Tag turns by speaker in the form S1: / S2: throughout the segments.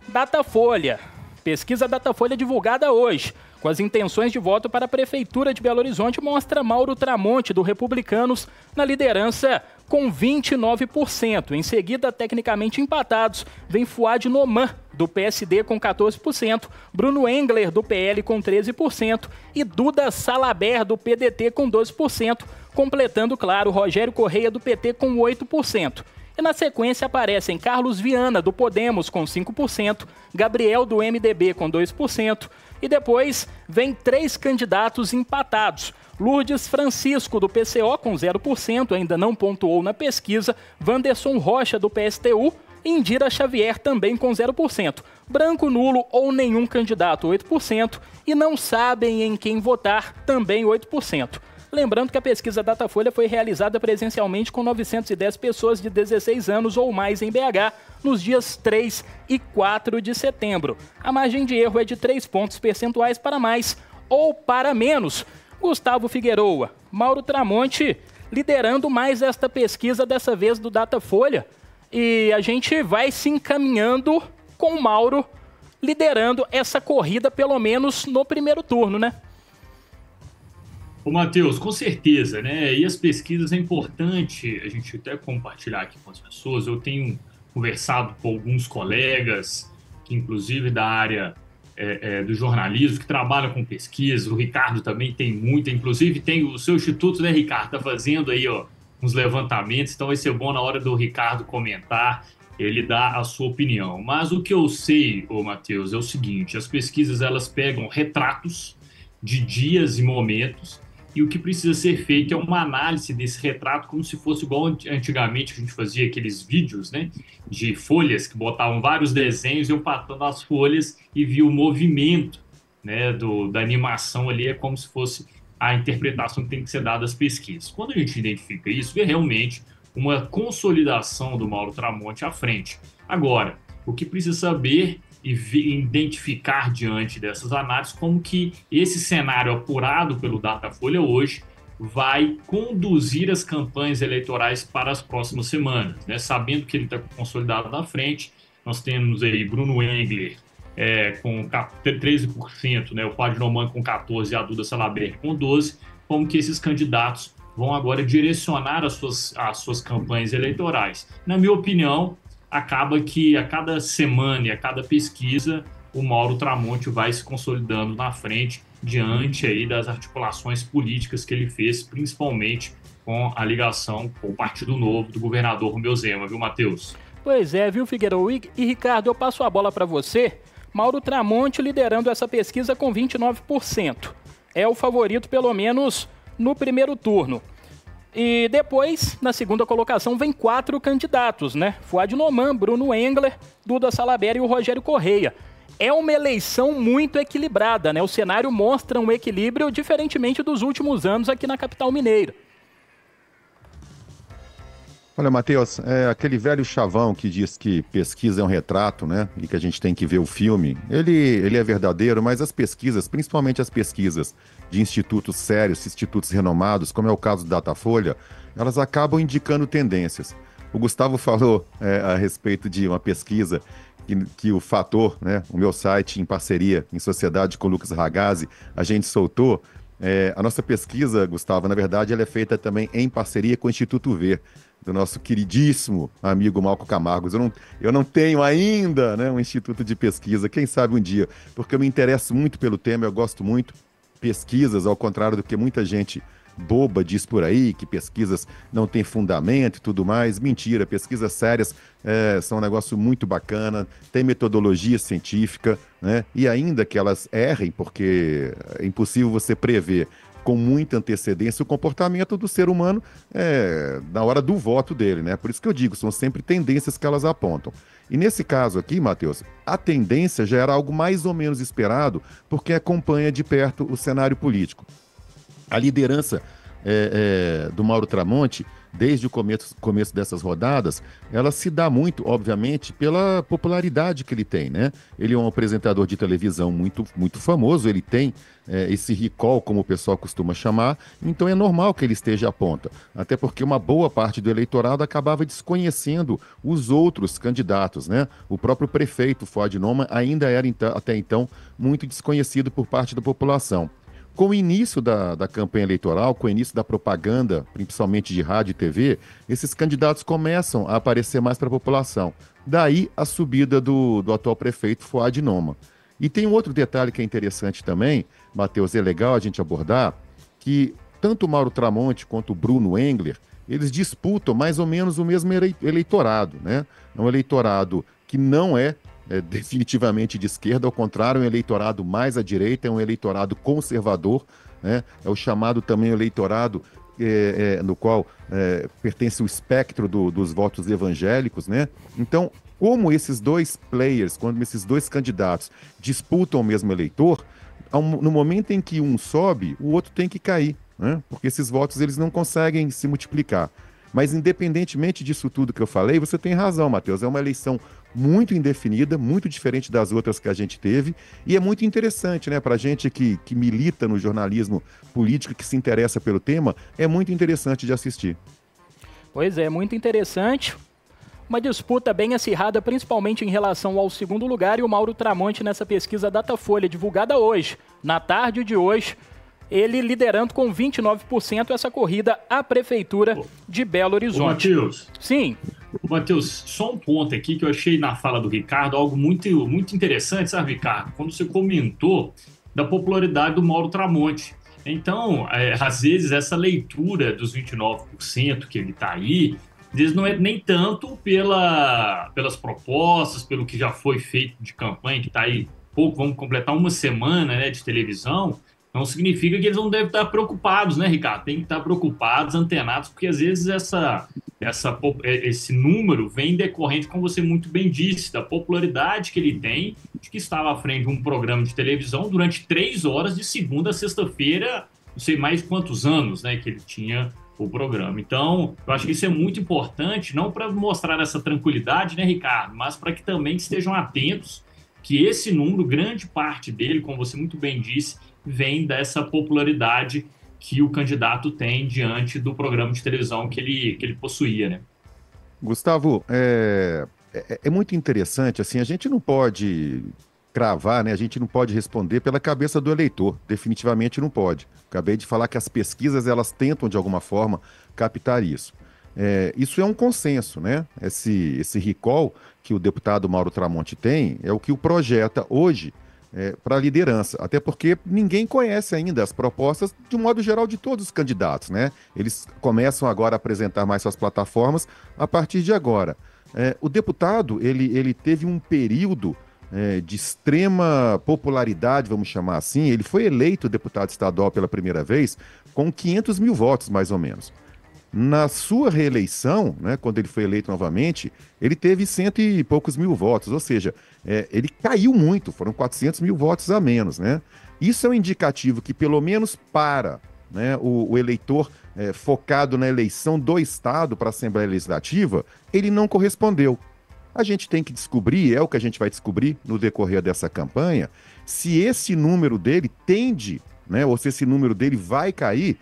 S1: Datafolha. Pesquisa Datafolha divulgada hoje, com as intenções de voto para a Prefeitura de Belo Horizonte, mostra Mauro Tramonte, do Republicanos, na liderança com 29%. Em seguida, tecnicamente empatados, vem Fuad Noman, do PSD, com 14%, Bruno Engler, do PL, com 13% e Duda Salaber, do PDT, com 12%, completando, claro, Rogério Correia, do PT, com 8%. E na sequência aparecem Carlos Viana, do Podemos, com 5%, Gabriel, do MDB, com 2%, e depois vem 3 candidatos empatados. Lourdes Francisco, do PCO, com 0%, ainda não pontuou na pesquisa, Wanderson Rocha, do PSTU, e Indira Xavier, também com 0%. Branco, nulo ou nenhum candidato, 8%, e não sabem em quem votar, também 8%. Lembrando que a pesquisa Datafolha foi realizada presencialmente com 910 pessoas de 16 anos ou mais em BH nos dias 3 e 4 de setembro. A margem de erro é de 3 pontos percentuais para mais ou para menos. Gustavo Figueroa, Mauro Tramonte liderando mais esta pesquisa, dessa vez do Datafolha. E a gente vai se encaminhando com o Mauro liderando essa corrida, pelo menos no primeiro turno, né?
S2: Ô, Matheus, com certeza, né? E as pesquisas é importante a gente até compartilhar aqui com as pessoas. Eu tenho conversado com alguns colegas, que inclusive da área do jornalismo, que trabalham com pesquisa. O Ricardo também tem muita, inclusive tem o seu instituto, né, Ricardo? Tá fazendo aí, ó, uns levantamentos, então vai ser bom na hora do Ricardo comentar, ele dá a sua opinião. Mas o que eu sei, ô, Matheus, é o seguinte: as pesquisas elas pegam retratos de dias e momentos, e o que precisa ser feito é uma análise desse retrato, como se fosse igual antigamente a gente fazia aqueles vídeos, né, de folhas que botavam vários desenhos e eu patando as folhas e via o movimento, né, da animação ali. É como se fosse a interpretação que tem que ser dada às pesquisas. Quando a gente identifica isso, é realmente uma consolidação do Mauro Tramonte à frente. Agora, o que precisa saber e identificar diante dessas análises como que esse cenário apurado pelo Datafolha hoje vai conduzir as campanhas eleitorais para as próximas semanas, né? Sabendo que ele está consolidado na frente, nós temos aí Bruno Engler com 13%, né? O Fuad Noman com 14% e a Duda Salaber com 12%, como que esses candidatos vão agora direcionar as suas campanhas eleitorais. Na minha opinião, acaba que a cada semana e a cada pesquisa o Mauro Tramonte vai se consolidando na frente diante aí das articulações políticas que ele fez, principalmente com a ligação com o Partido Novo do governador Romeu Zema, viu, Matheus?
S1: Pois é, viu, Figueiredo? E Ricardo, eu passo a bola para você. Mauro Tramonte liderando essa pesquisa com 29%. É o favorito, pelo menos, no primeiro turno. E depois, na segunda colocação, vem 4 candidatos, né? Fuad Noman, Bruno Engler, Duda Salaber e o Rogério Correia. É uma eleição muito equilibrada, né? O cenário mostra um equilíbrio diferentemente dos últimos anos aqui na capital mineira.
S3: Olha, Matheus, aquele velho chavão que diz que pesquisa é um retrato, né? E que a gente tem que ver o filme, ele é verdadeiro, mas as pesquisas, principalmente as pesquisas de institutos sérios, institutos renomados, como é o caso da Datafolha, elas acabam indicando tendências. O Gustavo falou a respeito de uma pesquisa que o Fator, né, o meu site em parceria, em sociedade com o Lucas Ragazzi, a gente soltou. A nossa pesquisa, Gustavo, na verdade, ela é feita também em parceria com o Instituto V, do nosso queridíssimo amigo Malco Camargos. Eu não tenho ainda, né, um instituto de pesquisa, quem sabe um dia, porque eu me interesso muito pelo tema, eu gosto muito. Pesquisas, ao contrário do que muita gente boba diz por aí, que pesquisas não têm fundamento e tudo mais. Mentira, pesquisas sérias são um negócio muito bacana, tem metodologia científica, né? E ainda que elas errem, porque é impossível você prever com muita antecedência o comportamento do ser humano na hora do voto dele, né? Por isso que eu digo, são sempre tendências que elas apontam. E nesse caso aqui, Matheus, a tendência já era algo mais ou menos esperado, porque acompanha de perto o cenário político. A liderança do Mauro Tramonte desde o começo dessas rodadas, ela se dá muito, obviamente, pela popularidade que ele tem, né? Ele é um apresentador de televisão muito famoso, ele tem esse recall, como o pessoal costuma chamar, então é normal que ele esteja à ponta, até porque uma boa parte do eleitorado acabava desconhecendo os outros candidatos, né? O próprio prefeito Fuad Noman ainda era até então muito desconhecido por parte da população. Com o início da campanha eleitoral, com o início da propaganda, principalmente de rádio e TV, esses candidatos começam a aparecer mais para a população. Daí a subida do atual prefeito Fuad Noman. E tem um outro detalhe que é interessante também, Matheus, é legal a gente abordar, que tanto o Mauro Tramonte quanto o Bruno Engler, eles disputam mais ou menos o mesmo eleitorado, né? É um eleitorado que não é definitivamente de esquerda, ao contrário, é um eleitorado mais à direita, é um eleitorado conservador, né? É o chamado também eleitorado no qual pertence o espectro dos votos evangélicos, né? Então, como esses dois players, quando esses dois candidatos disputam o mesmo eleitor, no momento em que um sobe, o outro tem que cair, né? Porque esses votos eles não conseguem se multiplicar. Mas independentemente disso tudo que eu falei, você tem razão, Matheus, é uma eleição muito indefinida, muito diferente das outras que a gente teve, e é muito interessante, né, para a gente que milita no jornalismo político, que se interessa pelo tema, é muito interessante de assistir.
S1: Pois é, muito interessante. Uma disputa bem acirrada, principalmente em relação ao segundo lugar, e o Mauro Tramonte nessa pesquisa Datafolha, divulgada hoje, na tarde de hoje, ele liderando com 29% essa corrida à Prefeitura de Belo Horizonte.
S2: Matheus.
S1: Sim.
S2: Matheus, só um ponto aqui que eu achei na fala do Ricardo algo muito interessante, sabe, Ricardo? Quando você comentou da popularidade do Mauro Tramonte. Então, às vezes, essa leitura dos 29% que ele está aí, às vezes não é nem tanto pelas propostas, pelo que já foi feito de campanha, que está aí pouco, vamos completar uma semana, né, de televisão. Não significa que eles não devem estar preocupados, né, Ricardo? Tem que estar preocupados, antenados, porque às vezes esse número vem decorrente, como você muito bem disse, da popularidade que ele tem, de que estava à frente de um programa de televisão durante 3 horas, de segunda a sexta-feira, não sei mais quantos anos, né, que ele tinha o programa. Então, eu acho que isso é muito importante, não para mostrar essa tranquilidade, né, Ricardo, mas para que também estejam atentos que esse número, grande parte dele, como você muito bem disse, vem dessa popularidade que o candidato tem diante do programa de televisão que ele possuía, né?
S3: Gustavo, é muito interessante, assim, a gente não pode cravar, né? A gente não pode responder pela cabeça do eleitor, definitivamente não pode. Acabei de falar que as pesquisas, elas tentam, de alguma forma, captar isso. Isso é um consenso, né? Esse recall que o deputado Mauro Tramonte tem é o que o projeta hoje para a liderança, até porque ninguém conhece ainda as propostas, de um modo geral, de todos os candidatos, né? Eles começam agora a apresentar mais suas plataformas a partir de agora. O deputado, ele teve um período de extrema popularidade, vamos chamar assim. Ele foi eleito deputado estadual pela primeira vez com 500 mil votos, mais ou menos. Na sua reeleição, né, quando ele foi eleito novamente, ele teve 100 e poucos mil votos, ou seja, ele caiu muito, foram 400 mil votos a menos, né? Isso é um indicativo que, pelo menos para, né, o eleitor focado na eleição do Estado para a Assembleia Legislativa, ele não correspondeu. A gente tem que descobrir, é o que a gente vai descobrir no decorrer dessa campanha, se esse número dele tende, né, ou se esse número dele vai cair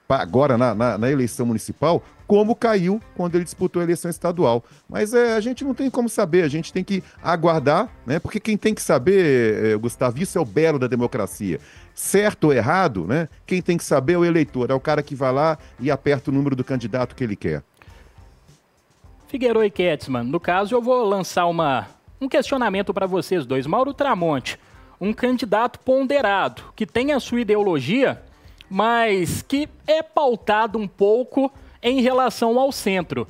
S3: agora na eleição municipal, como caiu quando ele disputou a eleição estadual. Mas a gente não tem como saber, a gente tem que aguardar, né? Porque quem tem que saber, Gustavo, isso é o belo da democracia. Certo ou errado, né? Quem tem que saber é o eleitor, é o cara que vai lá e aperta o número do candidato que ele quer.
S1: Figueiredo e Ketzmann, no caso eu vou lançar um questionamento para vocês dois. Mauro Tramonte, um candidato ponderado, que tem a sua ideologia, mas que é pautado um pouco em relação ao centro.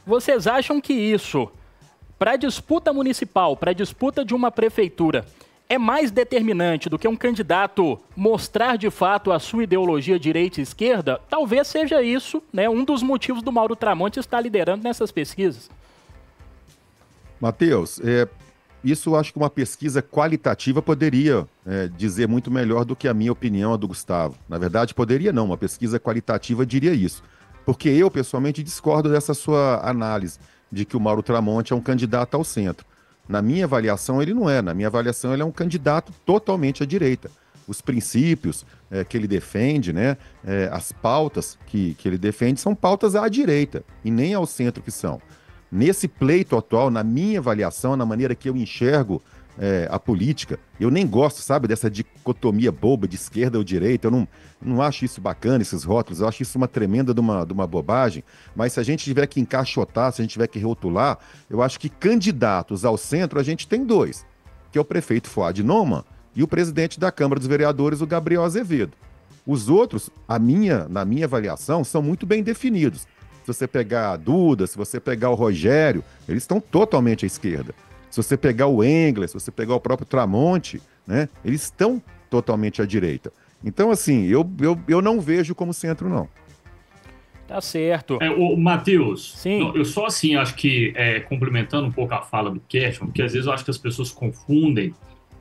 S1: Vocês acham que isso, para a disputa municipal, para a disputa de uma prefeitura, é mais determinante do que um candidato mostrar de fato a sua ideologia direita e esquerda? Talvez seja isso, né, um dos motivos do Mauro Tramonte estar liderando nessas pesquisas.
S3: Matheus, isso eu acho que uma pesquisa qualitativa poderia dizer muito melhor do que a minha opinião, a do Gustavo. Na verdade, poderia não, uma pesquisa qualitativa diria isso. Porque eu, pessoalmente, discordo dessa sua análise de que o Mauro Tramonte é um candidato ao centro. Na minha avaliação, ele não é. Na minha avaliação, ele é um candidato totalmente à direita. Os princípios que ele defende, né, as pautas que ele defende são pautas à direita e nem ao centro que são. Nesse pleito atual, na minha avaliação, na maneira que eu enxergo a política, eu nem gosto, sabe, dessa dicotomia boba de esquerda ou direita. Eu não acho isso bacana, esses rótulos. Eu acho isso uma tremenda de uma bobagem. Mas se a gente tiver que encaixotar, se a gente tiver que rotular, eu acho que candidatos ao centro a gente tem dois, que é o prefeito Fuad Noman e o presidente da Câmara dos Vereadores, o Gabriel Azevedo. Os outros, na minha avaliação, são muito bem definidos. Se você pegar a Duda, se você pegar o Rogério, eles estão totalmente à esquerda. Se você pegar o Engler, se você pegar o próprio Tramonte, né, eles estão totalmente à direita. Então, assim, eu não vejo como centro, não.
S1: Tá certo.
S2: Matheus,
S1: sim,
S2: eu só assim, acho que complementando um pouco a fala do Kershman, porque às vezes eu acho que as pessoas confundem,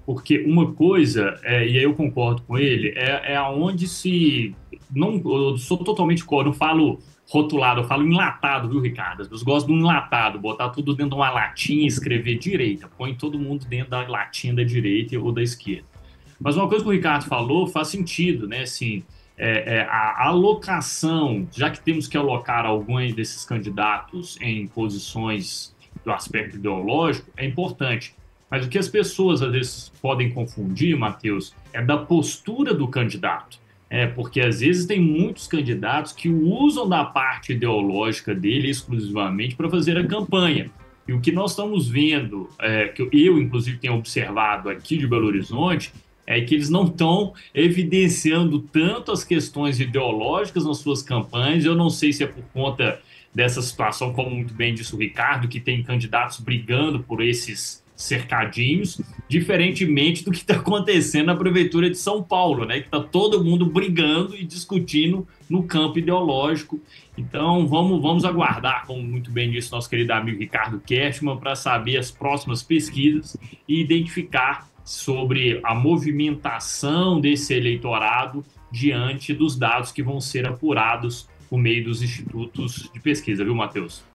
S2: porque uma coisa, e aí eu concordo com ele, é aonde se... Não, eu sou totalmente contra, não falo rotulado, eu falo enlatado, viu, Ricardo? As pessoas gostam do enlatado, botar tudo dentro de uma latinha e escrever direita. Põe todo mundo dentro da latinha da direita ou da esquerda. Mas uma coisa que o Ricardo falou faz sentido, né? Assim, a alocação, já que temos que alocar alguns desses candidatos em posições do aspecto ideológico, é importante. Mas o que as pessoas às vezes podem confundir, Matheus, é da postura do candidato. Porque às vezes tem muitos candidatos que usam da parte ideológica dele exclusivamente para fazer a campanha. E o que nós estamos vendo, que eu inclusive tenho observado aqui de Belo Horizonte, é que eles não estão evidenciando tanto as questões ideológicas nas suas campanhas. Eu não sei se é por conta dessa situação, como muito bem disse o Ricardo, que tem candidatos brigando por esses cercadinhos, diferentemente do que está acontecendo na Prefeitura de São Paulo, né? Que está todo mundo brigando e discutindo no campo ideológico. Então, vamos aguardar, como muito bem disse nosso querido amigo Ricardo Kershman, para saber as próximas pesquisas e identificar sobre a movimentação desse eleitorado diante dos dados que vão ser apurados por meio dos institutos de pesquisa, viu, Matheus?